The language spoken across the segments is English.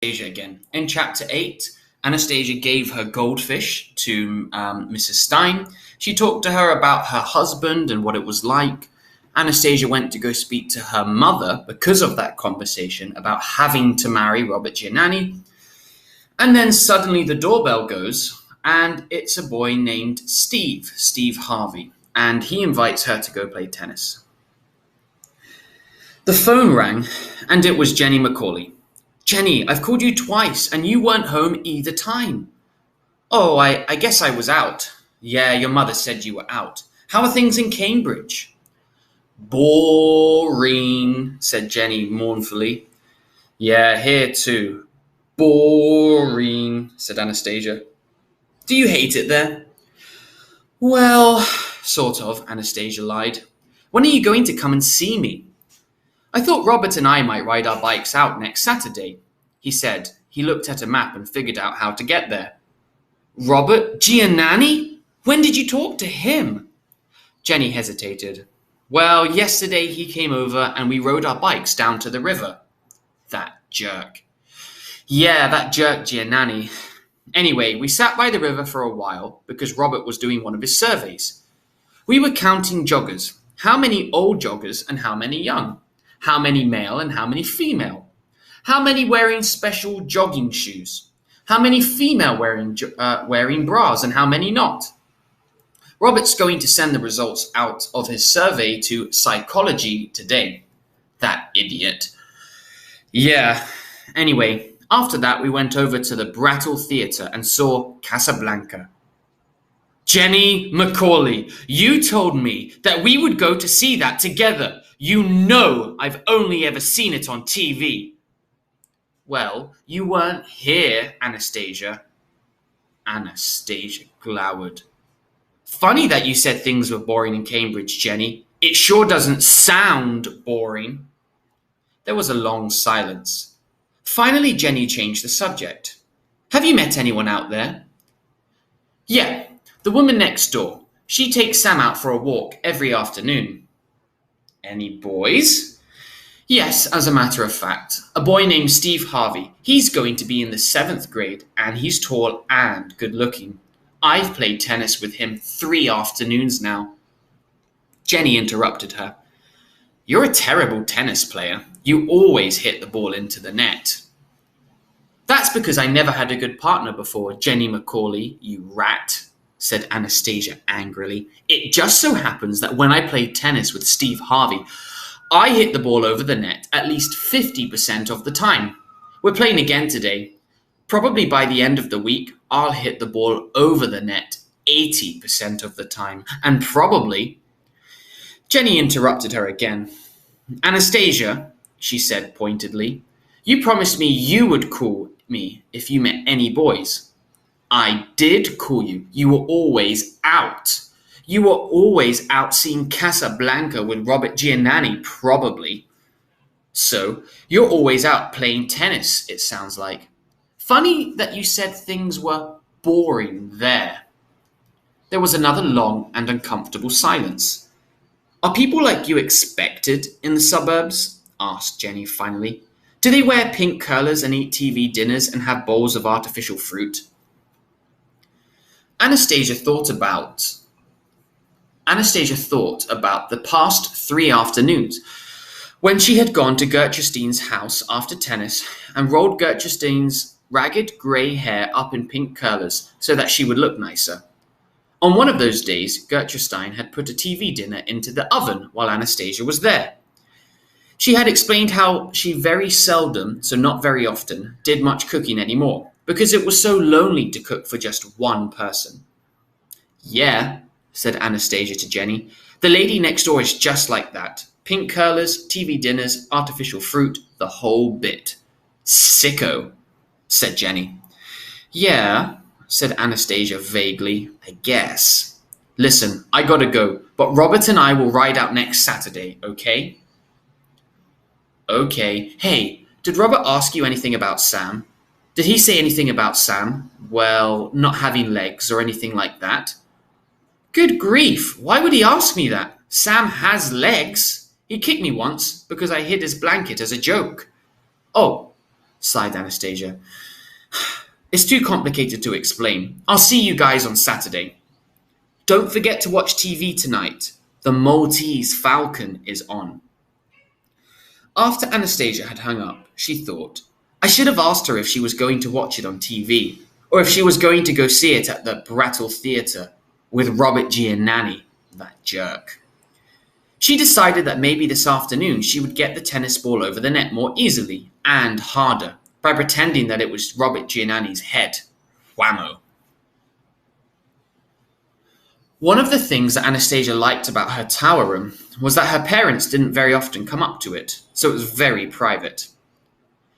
Anastasia again. In chapter 8, Anastasia gave her goldfish to Mrs. Stein. She talked to her about her husband and what it was like. Anastasia went to go speak to her mother because of that conversation about having to marry Robert Giannani. And then suddenly the doorbell goes, and it's a boy named Steve Harvey, and he invites her to go play tennis. The phone rang, and it was Jenny Macaulay. Jenny, I've called you twice, and you weren't home either time. Oh, I guess I was out. Yeah, your mother said you were out. How are things in Cambridge? Boring, said Jenny mournfully. Yeah, here too. Boring, said Anastasia. Do you hate it there? Well, sort of, Anastasia lied. When are you going to come and see me? I thought Robert and I might ride our bikes out next Saturday, he said. He looked at a map and figured out how to get there. Robert Giannani? When did you talk to him? Jenny hesitated. Well, yesterday he came over and we rode our bikes down to the river. That jerk. Yeah, that jerk Giannani. Anyway, we sat by the river for a while because Robert was doing one of his surveys. We were counting joggers. How many old joggers and how many young? How many male and how many female? How many wearing special jogging shoes? How many female wearing bras and how many not? Robert's going to send the results out of his survey to Psychology today. That idiot. Yeah. Anyway, after that we went over to the Brattle Theatre and saw Casablanca. Jenny Macaulay, you told me that we would go to see that together. You know I've only ever seen it on TV. Well, you weren't here, Anastasia. Anastasia glowered. Funny that you said things were boring in Cambridge, Jenny. It sure doesn't sound boring. There was a long silence. Finally, Jenny changed the subject. Have you met anyone out there? Yeah, the woman next door. She takes Sam out for a walk every afternoon. Any boys? Yes, as a matter of fact. A boy named Steve Harvey. He's going to be in the 7th grade, and he's tall and good-looking. I've played tennis with him 3 afternoons now. Jenny interrupted her. You're a terrible tennis player. You always hit the ball into the net. That's because I never had a good partner before, Jenny Macaulay, you rat, said Anastasia angrily. It just so happens that when I played tennis with Steve Harvey, I hit the ball over the net at least 50% of the time. We're playing again today. Probably by the end of the week, I'll hit the ball over the net 80% of the time. And probably... Jenny interrupted her again. Anastasia, she said pointedly, you promised me you would call me if you met any boys. I did call you. You were always out. You were always out seeing Casablanca with Robert Giannani, probably. So, you're always out playing tennis, it sounds like. Funny that you said things were boring there. There was another long and uncomfortable silence. Are people like you expected in the suburbs? Asked Jenny finally. Do they wear pink curlers and eat TV dinners and have bowls of artificial fruit? Anastasia thought about the past 3 afternoons when she had gone to Gertrustine's house after tennis and rolled Gertrustine's ragged grey hair up in pink curlers so that she would look nicer. On one of those days, Gertrustein had put a TV dinner into the oven while Anastasia was there. She had explained how she very seldom, so not very often, did much cooking anymore, because it was so lonely to cook for just one person. Yeah, said Anastasia to Jenny, the lady next door is just like that. Pink curlers, TV dinners, artificial fruit, the whole bit. Sicko, said Jenny. Yeah, said Anastasia vaguely, I guess. Listen, I gotta go, but Robert and I will ride out next Saturday, okay? Okay. Hey, did Robert ask you anything about Sam? Did he say anything about Sam? Well, not having legs or anything like that? Good grief, why would he ask me that? Sam has legs. He kicked me once because I hid his blanket as a joke. Oh, sighed Anastasia. It's too complicated to explain. I'll see you guys on Saturday. Don't forget to watch TV tonight. The Maltese Falcon is on. After Anastasia had hung up, she thought, I should have asked her if she was going to watch it on TV, or if she was going to go see it at the Brattle Theatre with Robert Giannani, that jerk. She decided that maybe this afternoon she would get the tennis ball over the net more easily and harder by pretending that it was Robert Giannani's head. Whammo. One of the things that Anastasia liked about her tower room was that her parents didn't very often come up to it, so it was very private.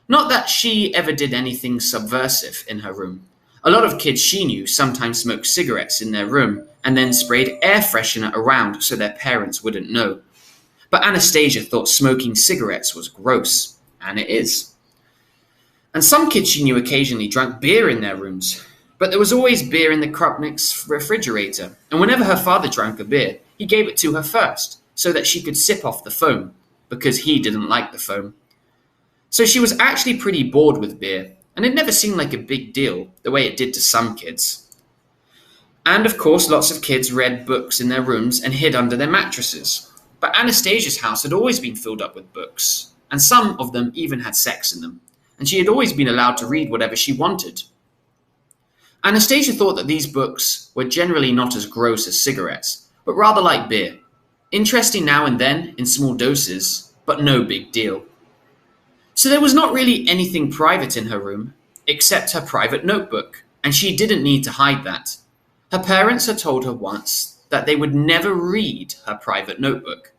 Not that she ever did anything subversive in her room. A lot of kids she knew sometimes smoked cigarettes in their room and then sprayed air freshener around so their parents wouldn't know. But Anastasia thought smoking cigarettes was gross, and it is. And some kids she knew occasionally drank beer in their rooms, but there was always beer in the Krupnik's refrigerator, and whenever her father drank a beer, he gave it to her first, so that she could sip off the foam, because he didn't like the foam. So she was actually pretty bored with beer, and it never seemed like a big deal, the way it did to some kids. And of course, lots of kids read books in their rooms and hid under their mattresses. But Anastasia's house had always been filled up with books, and some of them even had sex in them, and she had always been allowed to read whatever she wanted. Anastasia thought that these books were generally not as gross as cigarettes, but rather like beer. Interesting now and then, in small doses, but no big deal. So there was not really anything private in her room, except her private notebook, and she didn't need to hide that. Her parents had told her once that they would never read her private notebook.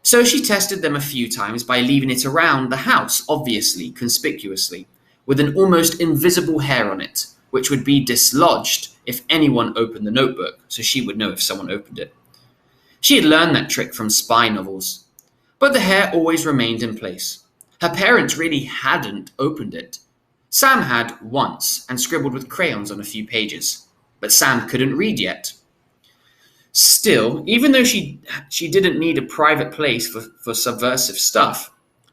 So she tested them a few times by leaving it around the house, obviously, conspicuously, with an almost invisible hair on it, which would be dislodged if anyone opened the notebook, so she would know if someone opened it. She had learned that trick from spy novels. But the hair always remained in place. Her parents really hadn't opened it. Sam had once and scribbled with crayons on a few pages, but Sam couldn't read yet. Still, even though she didn't need a private place for subversive stuff,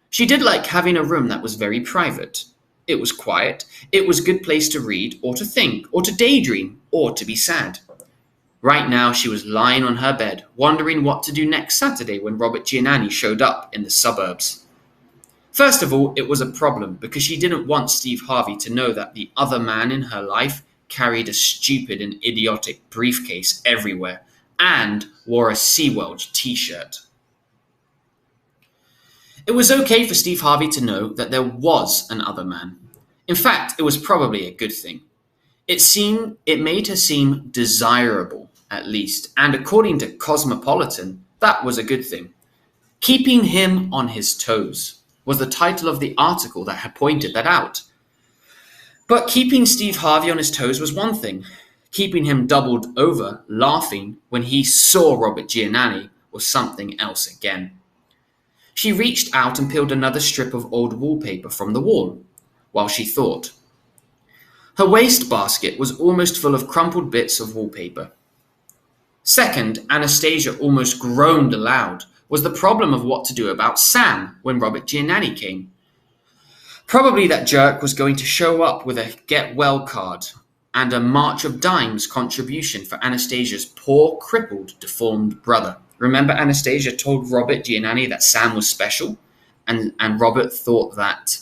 she did like having a room that was very private. It was quiet, it was a good place to read, or to think, or to daydream, or to be sad. Right now she was lying on her bed, wondering what to do next Saturday when Robert Giannani showed up in the suburbs. First of all, it was a problem because she didn't want Steve Harvey to know that the other man in her life carried a stupid and idiotic briefcase everywhere and wore a SeaWorld t-shirt. It was okay for Steve Harvey to know that there was an other man. In fact, it was probably a good thing. It made her seem desirable, at least, and according to Cosmopolitan, that was a good thing. Keeping him on his toes was the title of the article that had pointed that out. But keeping Steve Harvey on his toes was one thing. Keeping him doubled over, laughing, when he saw Robert Giannani was something else again. She reached out and peeled another strip of old wallpaper from the wall, while she thought. Her wastebasket was almost full of crumpled bits of wallpaper. Second, Anastasia almost groaned aloud, was the problem of what to do about Sam when Robert Giannani came. Probably that jerk was going to show up with a get-well card and a March of Dimes contribution for Anastasia's poor, crippled, deformed brother. Remember Anastasia told Robert Giannani that Sam was special? And Robert thought that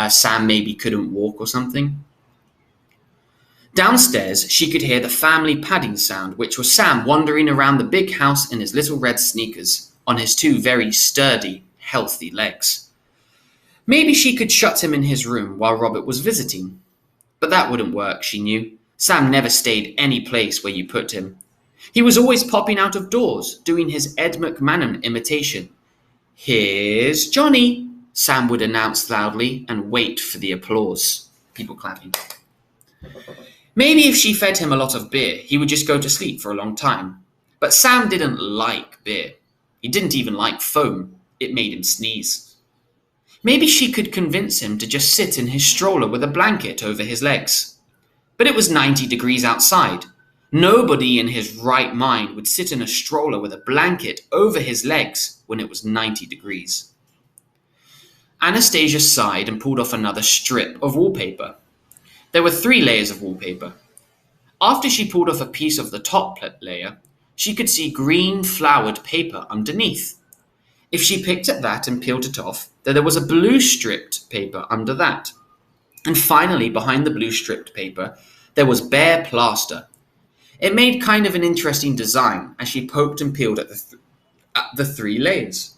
Sam maybe couldn't walk or something? Downstairs, she could hear the family padding sound, which was Sam wandering around the big house in his little red sneakers, on his two very sturdy, healthy legs. Maybe she could shut him in his room while Robert was visiting. But that wouldn't work, she knew. Sam never stayed any place where you put him. He was always popping out of doors, doing his Ed McMahon imitation. "Here's Johnny," Sam would announce loudly and wait for the applause. People clapping. Maybe if she fed him a lot of beer, he would just go to sleep for a long time. But Sam didn't like beer. He didn't even like foam. It made him sneeze. Maybe she could convince him to just sit in his stroller with a blanket over his legs. But it was 90 degrees outside. Nobody in his right mind would sit in a stroller with a blanket over his legs when it was 90 degrees. Anastasia sighed and pulled off another strip of wallpaper. There were 3 layers of wallpaper. After she pulled off a piece of the top layer, she could see green flowered paper underneath. If she picked at that and peeled it off, then there was a blue stripped paper under that. And finally, behind the blue stripped paper, there was bare plaster. It made kind of an interesting design as she poked and peeled at the 3 layers.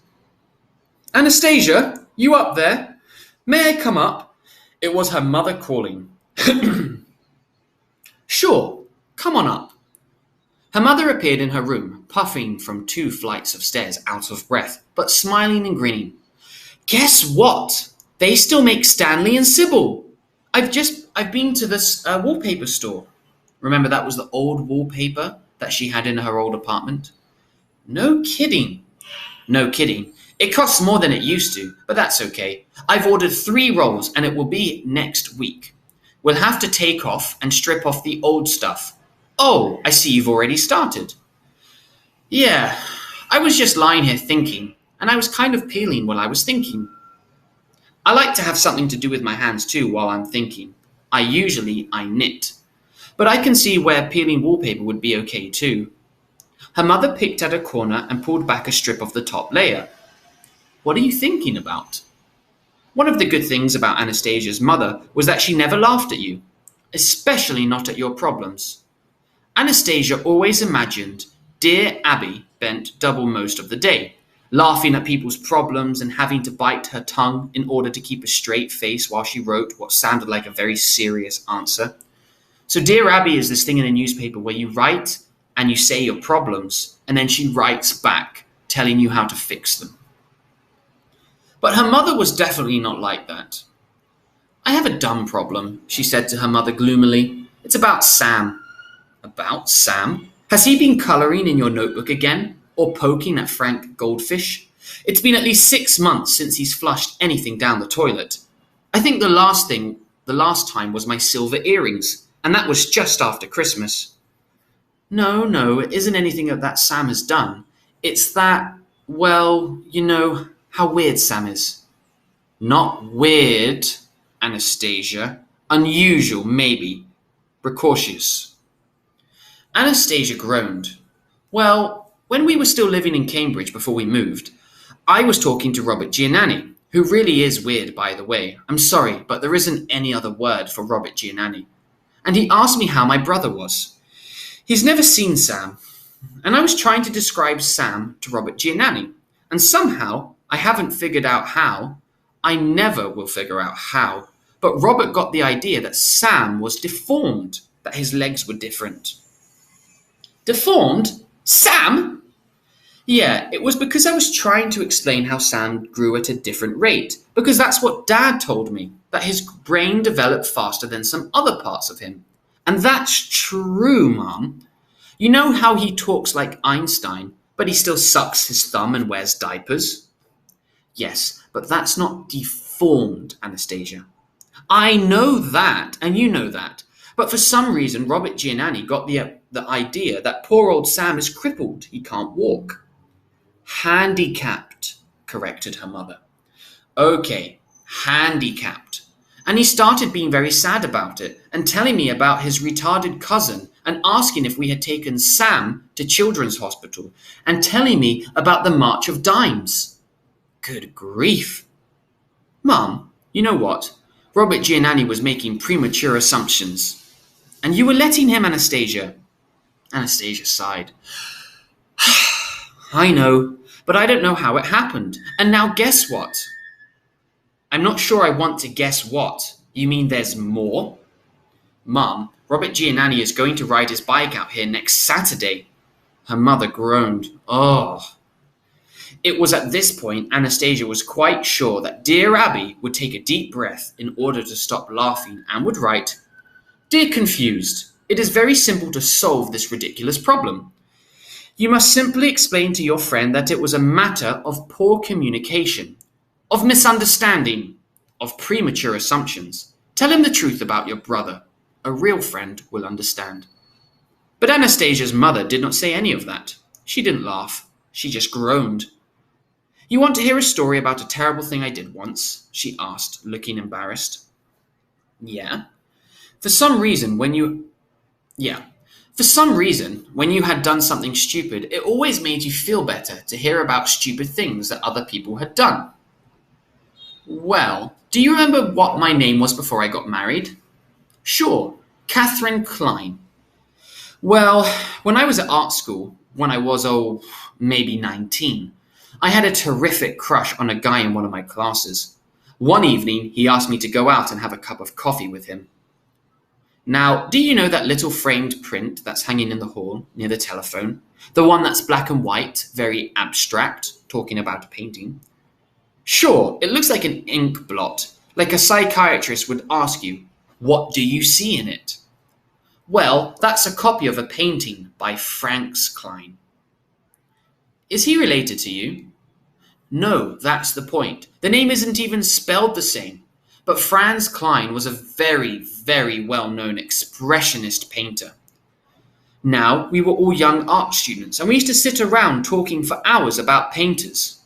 Anastasia, you up there? May I come up? It was her mother calling. Sure, come on up. Her mother appeared in her room, puffing from 2 flights of stairs, out of breath, but smiling and grinning. Guess what? They still make Stanley and Sybil. I've been to this wallpaper store. Remember that was the old wallpaper that she had in her old apartment? No kidding. No kidding. It costs more than it used to, but that's okay. I've ordered 3 rolls and it will be next week. We'll have to take off and strip off the old stuff. Oh, I see you've already started. Yeah, I was just lying here thinking, and I was kind of peeling while I was thinking. I like to have something to do with my hands too while I'm thinking. I knit. But I can see where peeling wallpaper would be okay too. Her mother picked at a corner and pulled back a strip of the top layer. What are you thinking about? One of the good things about Anastasia's mother was that she never laughed at you, especially not at your problems. Anastasia always imagined dear Abby bent double most of the day, laughing at people's problems and having to bite her tongue in order to keep a straight face while she wrote what sounded like a very serious answer. So Dear Abby is this thing in a newspaper where you write and you say your problems, and then she writes back telling you how to fix them. But her mother was definitely not like that. I have a dumb problem, she said to her mother gloomily. It's about Sam. About Sam? Has he been colouring in your notebook again? Or poking at Frank Goldfish? It's been at least 6 months since he's flushed anything down the toilet. I think the last time was my silver earrings, and that was just after Christmas. No, it isn't anything that Sam has done. It's that, well, you know, how weird Sam is. Not weird, Anastasia. Unusual, maybe. Precocious. Anastasia groaned. Well, when we were still living in Cambridge before we moved, I was talking to Robert Giannani, who really is weird, by the way. I'm sorry, but there isn't any other word for Robert Giannani. And he asked me how my brother was. He's never seen Sam, and I was trying to describe Sam to Robert Giannani, and somehow I haven't figured out how. I never will figure out how. But Robert got the idea that Sam was deformed, that his legs were different. Deformed? Sam? Yeah, it was because I was trying to explain how Sam grew at a different rate, because that's what Dad told me, that his brain developed faster than some other parts of him. And that's true, Mom. You know how he talks like Einstein, but he still sucks his thumb and wears diapers? Yes, but that's not deformed, Anastasia. I know that, and you know that. But for some reason, Robert Giannani got the idea that poor old Sam is crippled. He can't walk. Handicapped, corrected her mother. Okay, handicapped. And he started being very sad about it and telling me about his retarded cousin and asking if we had taken Sam to Children's Hospital and telling me about the March of Dimes. Good grief. Mum, you know what? Robert Giannani was making premature assumptions. And you were letting him, Anastasia. Anastasia sighed. I know, but I don't know how it happened. And now guess what? I'm not sure I want to guess what. You mean there's more? Mum, Robert Giannani is going to ride his bike out here next Saturday. Her mother groaned. Oh. It was at this point Anastasia was quite sure that dear Abby would take a deep breath in order to stop laughing and would write, Dear Confused, it is very simple to solve this ridiculous problem. You must simply explain to your friend that it was a matter of poor communication, of misunderstanding, of premature assumptions. Tell him the truth about your brother. A real friend will understand. But Anastasia's mother did not say any of that. She didn't laugh. She just groaned. You want to hear a story about a terrible thing I did once? She asked, looking embarrassed. Yeah. For some reason, when you. Yeah. For some reason, when you had done something stupid, it always made you feel better to hear about stupid things that other people had done. Well, do you remember what my name was before I got married? Sure, Catherine Klein. Well, when I was at art school, when I was, maybe 19, I had a terrific crush on a guy in one of my classes. One evening, he asked me to go out and have a cup of coffee with him. Now, do you know that little framed print that's hanging in the hall near the telephone? The one that's black and white, very abstract, talking about a painting? Sure, it looks like an ink blot, like a psychiatrist would ask you, what do you see in it? Well, that's a copy of a painting by Franz Klein. Is he related to you? No, that's the point. The name isn't even spelled the same. But Franz Klein was a very, very well-known expressionist painter. Now, we were all young art students, and we used to sit around talking for hours about painters.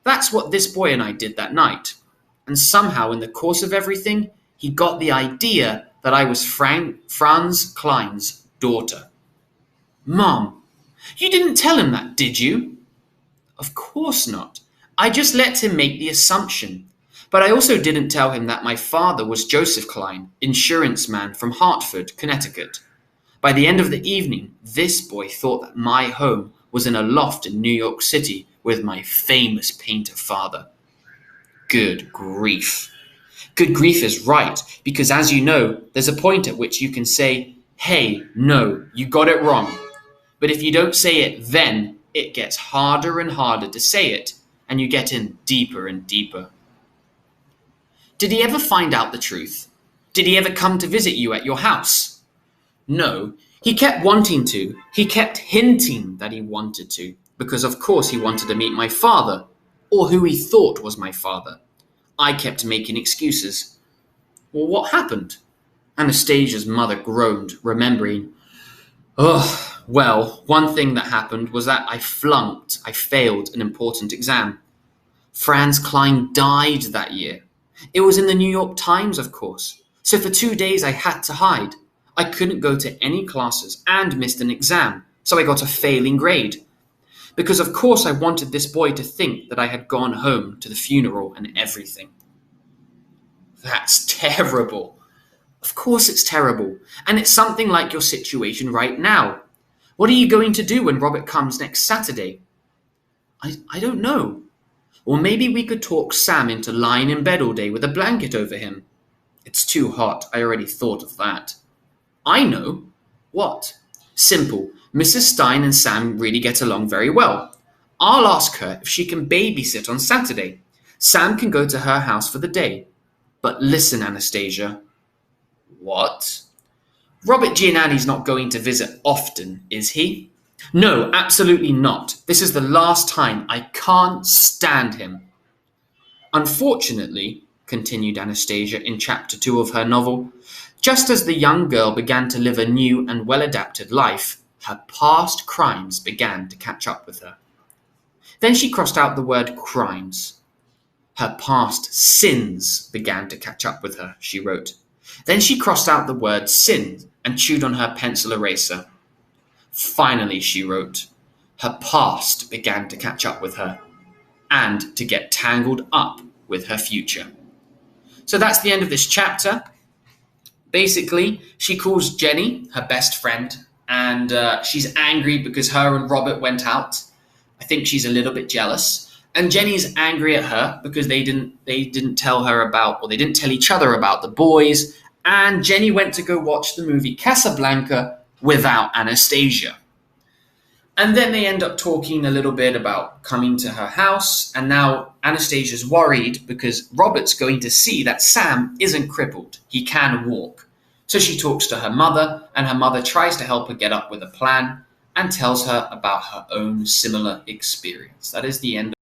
That's what this boy and I did that night. And somehow, in the course of everything, he got the idea that I was Franz Klein's daughter. Mom, you didn't tell him that, did you? Of course not. I just let him make the assumption. But I also didn't tell him that my father was Joseph Klein, insurance man from Hartford, Connecticut. By the end of the evening, this boy thought that my home was in a loft in New York City with my famous painter father. Good grief. Good grief is right, because as you know, there's a point at which you can say, hey, no, you got it wrong. But if you don't say it then, it gets harder and harder to say it, and you get in deeper and deeper. Did he ever find out the truth? Did he ever come to visit you at your house? No, he kept wanting to. He kept hinting that he wanted to, because of course he wanted to meet my father, or who he thought was my father. I kept making excuses. Well, what happened? Anastasia's mother groaned, remembering. Oh, well, one thing that happened was that I failed an important exam. Franz Klein died that year. It was in the New York Times, of course. So for 2 days I had to hide. I couldn't go to any classes and missed an exam, so I got a failing grade. Because of course I wanted this boy to think that I had gone home to the funeral and everything. That's terrible. Of course it's terrible. And it's something like your situation right now. What are you going to do when Robert comes next Saturday? I don't know. Or maybe we could talk Sam into lying in bed all day with a blanket over him. It's too hot. I already thought of that. I know. What? Simple. Mrs. Stein and Sam really get along very well. I'll ask her if she can babysit on Saturday. Sam can go to her house for the day. But listen, Anastasia. What? Robert Giananni's not going to visit often, is he? No, absolutely not. This is the last time. I can't stand him. Unfortunately, continued Anastasia in chapter 2 of her novel, just as the young girl began to live a new and well-adapted life, her past crimes began to catch up with her. Then she crossed out the word crimes. Her past sins began to catch up with her, she wrote. Then she crossed out the word sin and chewed on her pencil eraser. Finally, she wrote, her past began to catch up with her and to get tangled up with her future. So that's the end of this chapter. Basically, she calls Jenny her best friend, and she's angry because her and Robert went out. I think she's a little bit jealous. And Jenny's angry at her because they didn't tell her about, or they didn't tell each other about the boys. And Jenny went to go watch the movie Casablanca without Anastasia. And then they end up talking a little bit about coming to her house. And now Anastasia's worried because Robert's going to see that Sam isn't crippled. He can walk. So she talks to her mother, and her mother tries to help her get up with a plan and tells her about her own similar experience. That is the end.